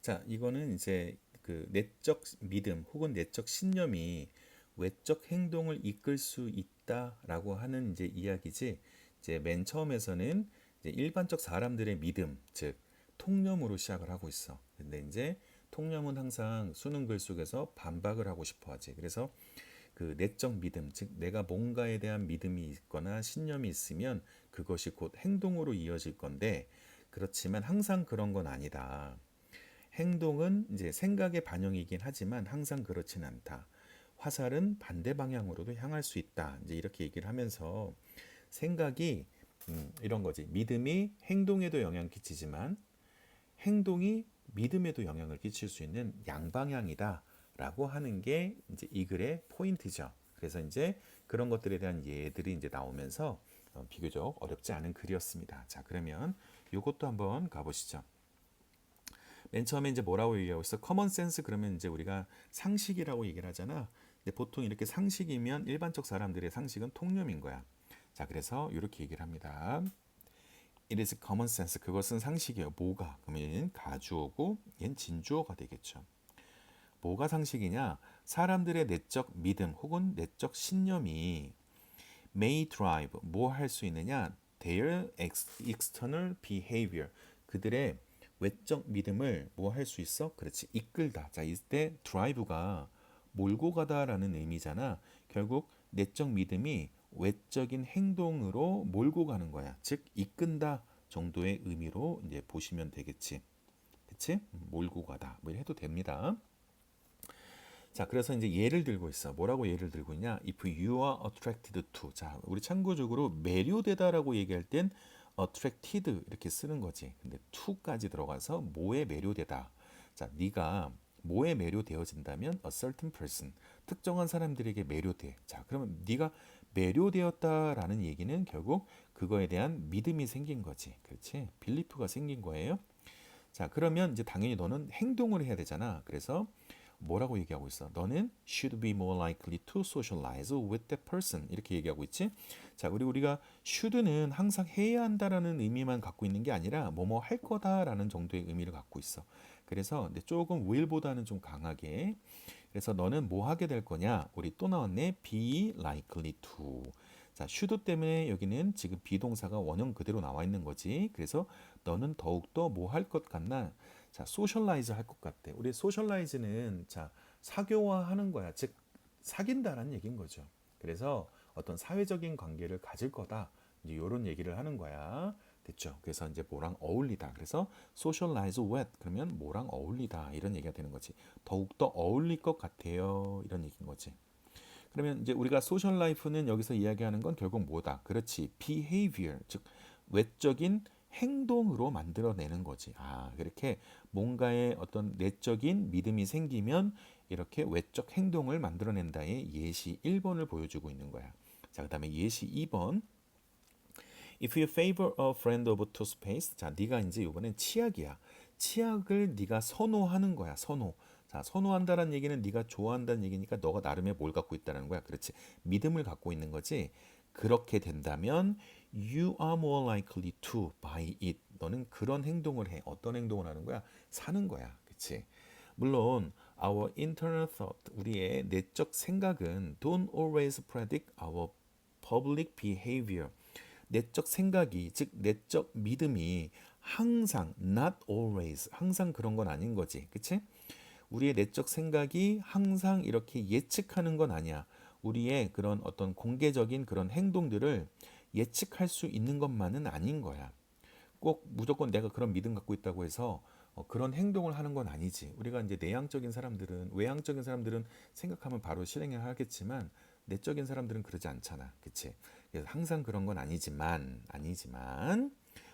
자, 이거는 이제 그 내적 믿음 혹은 내적 신념이 외적 행동을 이끌 수 있다라고 하는 이제 이야기지. 이제 맨 처음에서는 이제 일반적 사람들의 믿음, 즉 통념으로 시작을 하고 있어. 근데 이제 통념은 항상 수능 글 속에서 반박을 하고 싶어 하지. 그래서 그 내적 믿음, 즉 내가 뭔가에 대한 믿음이 있거나 신념이 있으면 그것이 곧 행동으로 이어질 건데 그렇지만 항상 그런 건 아니다. 행동은 이제 생각의 반영이긴 하지만 항상 그렇진 않다. 화살은 반대 방향으로도 향할 수 있다. 이제 이렇게 얘기를 하면서 생각이 이런 거지. 믿음이 행동에도 영향을 끼치지만 행동이 믿음에도 영향을 끼칠 수 있는 양방향이다라고 하는 게 이제 이 글의 포인트죠. 그래서 이제 그런 것들에 대한 예들이 이제 나오면서 비교적 어렵지 않은 글이었습니다. 자, 그러면 이것도 한번 가보시죠. 맨 처음에 이제 뭐라고 얘기하고 있어? 커먼 센스 그러면 이제 우리가 상식이라고 얘기를 하잖아. 근데 보통 이렇게 상식이면 일반적 사람들의 상식은 통념인 거야. 자, 그래서 이렇게 얘기를 합니다. It is common sense. 그것은 상식이에요. 뭐가? 그러면 얘는 가주어고 얘는 진주어가 되겠죠. 뭐가 상식이냐? 사람들의 내적 믿음 혹은 내적 신념이 may drive 뭐 할 수 있느냐? Their external behavior 그들의 외적 믿음을 뭐 할 수 있어? 그렇지 이끌다. 자 이때 drive가 몰고 가다라는 의미잖아. 결국 내적 믿음이 외적인 행동으로 몰고 가는 거야. 즉 이끈다 정도의 의미로 이제 보시면 되겠지. 그치? 몰고 가다 뭐 해도 됩니다. 자, 그래서 이제 예를 들고 있어. 뭐라고 예를 들고 있냐? If you are attracted to. 자, 우리 참고적으로 매료되다라고 얘기할 땐 attracted 이렇게 쓰는 거지. 근데 to까지 들어가서 뭐에 매료되다. 자, 네가 뭐에 매료되어진다면 a certain person. 특정한 사람들에게 매료돼. 자, 그러면 네가 매료되었다라는 얘기는 결국 그거에 대한 믿음이 생긴 거지. 그렇지? 빌리프가 생긴 거예요. 자, 그러면 이제 당연히 너는 행동을 해야 되잖아. 그래서 뭐라고 얘기하고 있어? 너는 should be more likely to socialize with that person. 이렇게 얘기하고 있지? 자, 우리가 should는 항상 해야 한다라는 의미만 갖고 있는 게 아니라 뭐뭐 할 거다라는 정도의 의미를 갖고 있어. 그래서 근데 조금 will보다는 좀 강하게. 그래서 너는 뭐 하게 될 거냐? 우리 또 나왔네. be likely to. 자, should 때문에 여기는 지금 비동사가 원형 그대로 나와 있는 거지. 그래서 너는 더욱더 뭐 할 것 같나? 자, socialize 할 것 같대. 우리 socialize는 자, 사교화하는 거야. 즉 사귄다라는 얘기인 거죠. 그래서 어떤 사회적인 관계를 가질 거다. 이제 이런 얘기를 하는 거야. 됐죠? 그래서 이제 뭐랑 어울리다. 그래서 socialize with 그러면 뭐랑 어울리다 이런 얘기가 되는 거지. 더욱더 어울릴 것 같아요. 이런 얘기인 거지. 그러면 이제 우리가 소셜 라이프는 여기서 이야기하는 건 결국 뭐다? 그렇지. behavior, 즉 외적인 행동으로 만들어내는 거지. 아, 그렇게 뭔가의 어떤 내적인 믿음이 생기면 이렇게 외적 행동을 만들어낸다의 예시 1번을 보여주고 있는 거야. 자, 그다음에 예시 2번. If you favor a friend over toothpaste. 자, 네가 이제 이번엔 치약이야. 치약을 네가 선호하는 거야. 선호. 자, 선호한다는 얘기는 네가 좋아한다는 얘기니까 너가 나름의 뭘 갖고 있다는 거야. 그렇지. 믿음을 갖고 있는 거지. 그렇게 된다면 you are more likely to buy it. 너는 그런 행동을 해. 어떤 행동을 하는 거야? 사는 거야. 그렇지. 물론 our internal thought, 우리의 내적 생각은 don't always predict our public behavior. 내적 생각이 즉 내적 믿음이 항상 not always 항상 그런 건 아닌 거지. 그치? 우리의 내적 생각이 항상 이렇게 예측하는 건 아니야. 우리의 그런 어떤 공개적인 그런 행동들을 예측할 수 있는 것만은 아닌 거야. 꼭 무조건 내가 그런 믿음 갖고 있다고 해서 그런 행동을 하는 건 아니지. 우리가 이제 내향적인 사람들은 외향적인 사람들은 생각하면 바로 실행을 하겠지만 내적인 사람들은 그러지 않잖아. 그치? 그래서 항상 그런 건 아니지만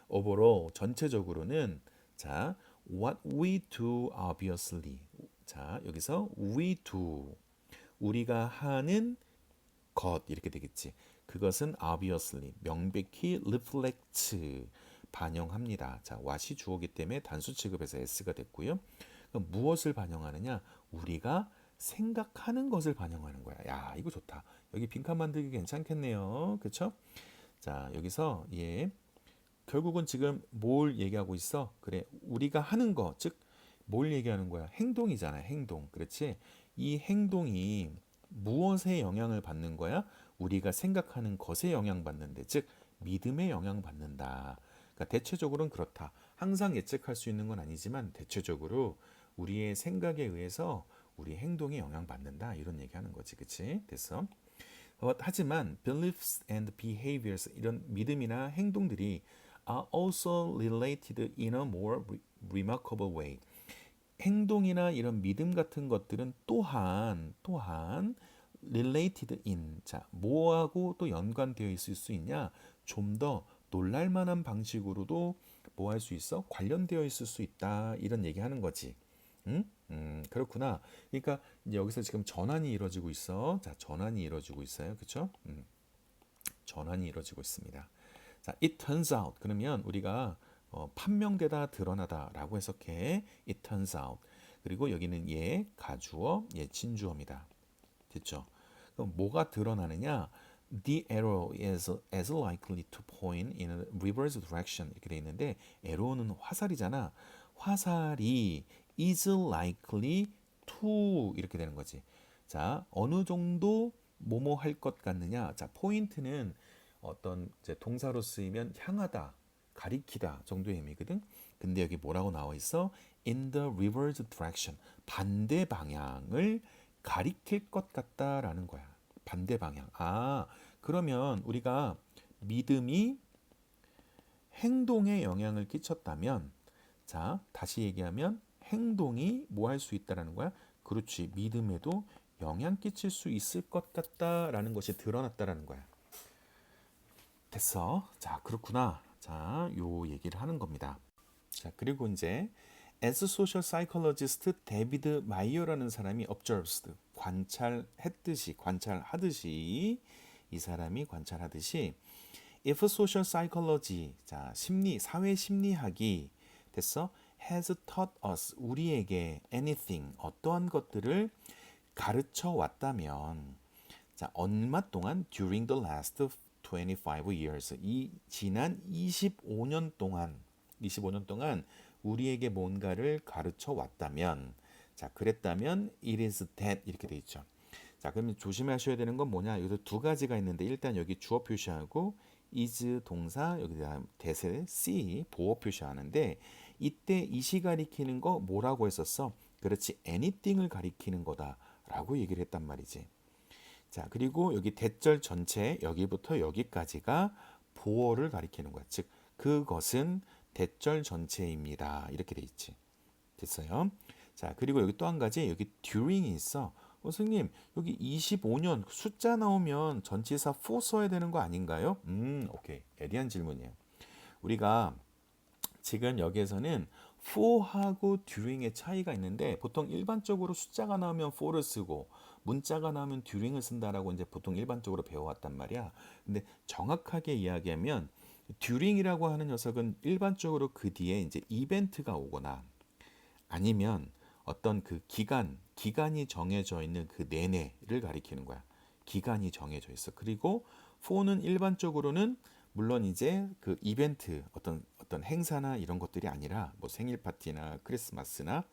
overall 전체적으로는 자, what we do obviously. 자, 여기서 we do 우리가 하는 것 이렇게 되겠지. 그것은 obviously 명백히 reflects 반영합니다. 자, what이 주어기 때문에 단수 취급해서 s가 됐고요. 그럼 무엇을 반영하느냐? 우리가 생각하는 것을 반영하는 거야. 야, 이거 좋다. 여기 빈칸 만들기 괜찮겠네요. 그렇죠? 자, 여기서 결국은 지금 뭘 얘기하고 있어? 그래, 우리가 하는 거, 즉 뭘 얘기하는 거야? 행동이잖아, 행동. 그렇지? 이 행동이 무엇에 영향을 받는 거야? 우리가 생각하는 것에 영향받는데, 즉 믿음에 영향받는다. 그러니까 대체적으로는 그렇다. 항상 예측할 수 있는 건 아니지만 대체적으로 우리의 생각에 의해서 우리 행동에 영향받는다. 이런 얘기하는 거지, 그치? 됐어? 하지만 beliefs and behaviors 이런 믿음이나 행동들이 are also related in a more remarkable way. 행동이나 이런 믿음 같은 것들은 또한 related in 자 뭐하고 또 연관되어 있을 수 있냐? 좀 더 놀랄만한 방식으로도 뭐 할 수 있어? 관련되어 있을 수 있다 이런 얘기하는 거지. 응? 그렇구나. 그러니까 이제 여기서 지금 전환이 이루어지고 있어. 자, 전환이 이루어지고 있어요. 그렇죠? 전환이 이루어지고 있습니다. 자, it turns out 그러면 우리가 판명되다 드러나다라고 해석해. it turns out. 그리고 여기는 얘 가주어, 얘 진주어입니다. 됐죠? 그럼 뭐가 드러나느냐? The arrow is as likely to point in a reverse direction 이렇게 돼 있는데 arrow는 화살이잖아. 화살이 is likely to 이렇게 되는 거지. 자, 어느 정도 뭐뭐 할 것 같느냐? 자, 포인트는 어떤 이제 동사로 쓰이면 향하다, 가리키다 정도의 의미거든. 근데 여기 뭐라고 나와 있어? In the reverse direction. 반대 방향을 가리킬 것 같다라는 거야. 반대 방향. 아, 그러면 우리가 믿음이 행동에 영향을 끼쳤다면, 자, 다시 얘기하면 행동이 뭐 할 수 있다라는 거야? 그렇지. 믿음에도 영향 끼칠 수 있을 것 같다라는 것이 드러났다라는 거야. 됐어. 자, 그렇구나. 자, 요 얘기를 하는 겁니다. 자, 그리고 이제 as social psychologist 데비드 마이어라는 사람이 observed 관찰하듯이 이 사람이 관찰하듯이 if social psychology 자, 사회 심리학이 됐어? has taught us 우리에게 anything 어떠한 것들을 가르쳐 왔다면 자, 얼마 동안 during the last 25 years 이 지난 25년 동안 우리에게 뭔가를 가르쳐 왔다면 자, 그랬다면 it is that 이렇게 돼 있죠. 자, 그러면 조심하셔야 되는 건 뭐냐? 여기서 두 가지가 있는데 일단 여기 주어 표시하고 is 동사 여기다 대세 C 보어 표시하는데 이때 이시 가리키는 거 뭐라고 했었어? 그렇지 anything을 가리키는 거다라고 얘기를 했단 말이지. 자, 그리고 여기 대절 전체 여기부터 여기까지가 보어를 가리키는 거야. 즉 그것은 대절 전체입니다. 이렇게 돼 있지. 됐어요? 자, 그리고 여기 또 한 가지 여기 during이 있어. 선생님, 여기 25년 숫자 나오면 전치사 for 써야 되는 거 아닌가요? 오케이. 예리한 질문이에요. 우리가 지금 여기에서는 for하고 during의 차이가 있는데 보통 일반적으로 숫자가 나오면 for를 쓰고 문자가 나오면 during을 쓴다라고 이제 보통 일반적으로 배워왔단 말이야. 근데 정확하게 이야기하면 during이라고 하는 녀석은 일반적으로 그 뒤에 이제 이벤트가 오거나 아니면 어떤 그 기간이 정해져 있는 그 내내를 가리키는 거야. 기간이 정해져 있어. 그리고 for는 일반적으로는 물론 이제 그 이벤트 어떤 행사나 이런 것들이 아니라 뭐 생일 파티나 크리스마스나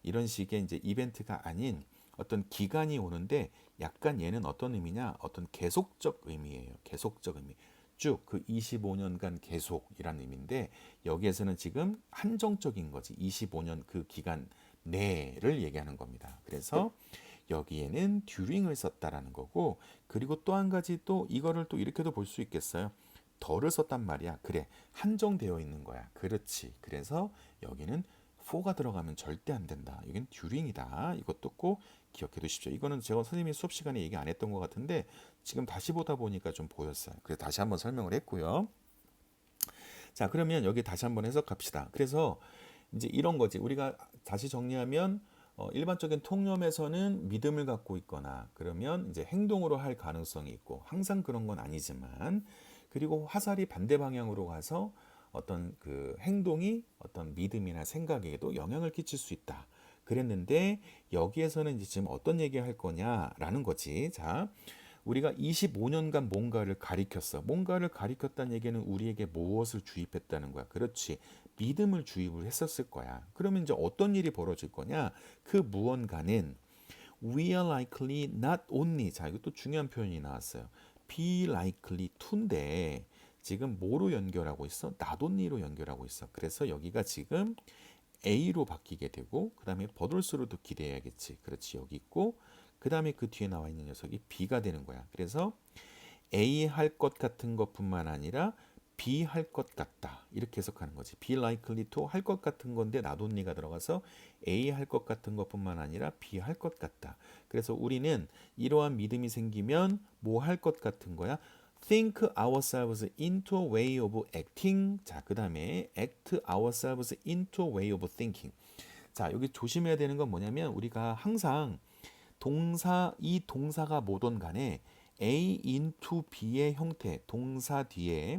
이런 식의 이제 이벤트가 아닌 어떤 기간이 오는데 약간 얘는 어떤 의미냐? 어떤 계속적 의미예요. 계속적 의미. 쭉 그 25년간 계속이란 의미인데 여기에서는 지금 한정적인 거지. 25년 그 기간 내를 얘기하는 겁니다. 그래서 여기에는 during을 썼다라는 거고 그리고 또 한 가지 또 이거를 또 이렇게도 볼 수 있겠어요. 더를 썼단 말이야. 그래. 한정되어 있는 거야. 그렇지. 그래서 여기는 for가 들어가면 절대 안 된다. 여기는 during이다. 이것도 꼭 기억해 두십시오. 이거는 제가 선생님이 수업 시간에 얘기 안 했던 것 같은데 지금 다시 보다 보니까 좀 보였어요. 그래서 다시 한번 설명을 했고요. 자, 그러면 여기 다시 한번 해석합시다. 그래서 이제 이런 거지. 우리가 다시 정리하면 일반적인 통념에서는 믿음을 갖고 있거나 그러면 이제 행동으로 할 가능성이 있고 항상 그런 건 아니지만 그리고 화살이 반대 방향으로 가서 어떤 그 행동이 어떤 믿음이나 생각에도 영향을 끼칠 수 있다. 그랬는데 여기에서는 이제 지금 어떤 얘기 할 거냐라는 거지. 자, 우리가 25년간 뭔가를 가리켰어. 뭔가를 가리켰다는 얘기는 우리에게 무엇을 주입했다는 거야. 그렇지. 믿음을 주입을 했었을 거야. 그러면 이제 어떤 일이 벌어질 거냐? 그 무언가는 we are likely not only, 자, 이것도 중요한 표현이 나왔어요. be likely to인데 지금 뭐로 연결하고 있어? not only로 연결하고 있어. 그래서 여기가 지금 A로 바뀌게 되고 그 다음에 버돌스로도 기대해야겠지. 그렇지, 여기 있고 그 다음에 그 뒤에 나와 있는 녀석이 B가 되는 거야. 그래서 A 할 것 같은 것뿐만 아니라 B 할 것 같다, 이렇게 해석하는 거지. be likely to 할 것 같은 건데 not only가 들어가서 A 할 것 같은 것뿐만 아니라 B 할 것 같다. 그래서 우리는 이러한 믿음이 생기면 뭐 할 것 같은 거야? think ourselves into a way of acting. 자, 그 다음에 act ourselves into a way of thinking. 자, 여기 조심해야 되는 건 뭐냐면 우리가 항상 이 동사가 뭐든 간에 A into B의 형태, 동사 뒤에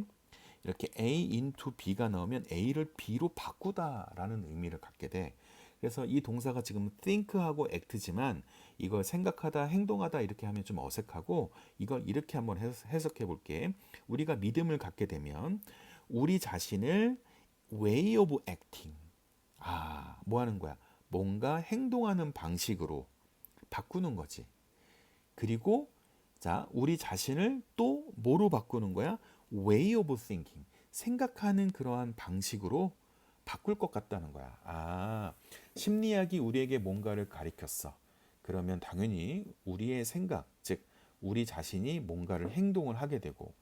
이렇게 A into B가 나오면 A를 B로 바꾸다라는 의미를 갖게 돼. 그래서 이 동사가 지금 think하고 act지만 이걸 생각하다, 행동하다 이렇게 하면 좀 어색하고 이걸 이렇게 한번 해석해 볼게. 우리가 믿음을 갖게 되면 우리 자신을 way of acting, 뭐 하는 거야? 뭔가 행동하는 방식으로 바꾸는 거지. 그리고 자, 우리 자신을 또 뭐로 바꾸는 거야? way of thinking. 생각하는 그러한 방식으로 바꿀 것 같다는 거야. 심리학이 우리에게 뭔가를 가리켰어. 그러면 당연히 우리의 생각, 즉 우리 자신이 뭔가를 행동을 하게 되고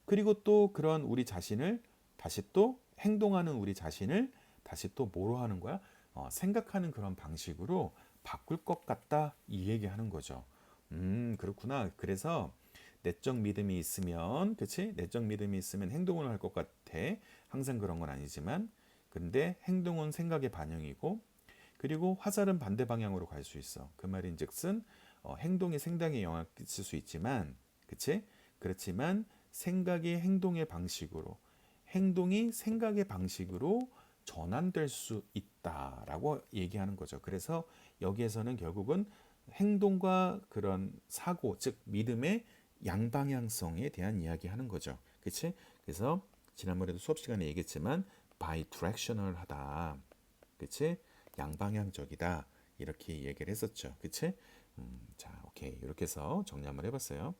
그리고 또 그런 우리 자신을 다시 또 행동하는 우리 자신을 다시 또 뭐로 하는 거야? 생각하는 그런 방식으로 바꿀 것 같다, 이 얘기하는 거죠. 그렇구나. 그래서 내적 믿음이 있으면, 그치? 내적 믿음이 있으면 행동을 할 것 같아. 항상 그런 건 아니지만, 근데 행동은 생각의 반영이고, 그리고 화살은 반대 방향으로 갈 수 있어. 그 말인즉슨 행동이 생각에 영향을 끼칠 수 있지만, 그치? 그렇지만 생각이 행동의 방식으로, 행동이 생각의 방식으로 전환될 수 있다라고 얘기하는 거죠. 그래서 여기에서는 결국은 행동과 그런 사고, 즉 믿음의 양방향성에 대한 이야기하는 거죠. 그치? 그래서 지난번에도 수업 시간에 얘기했지만 bidirectional하다. 그치? 양방향적이다. 이렇게 얘기를 했었죠. 그치? 자, 오케이. 이렇게 해서 정리 한번 해봤어요.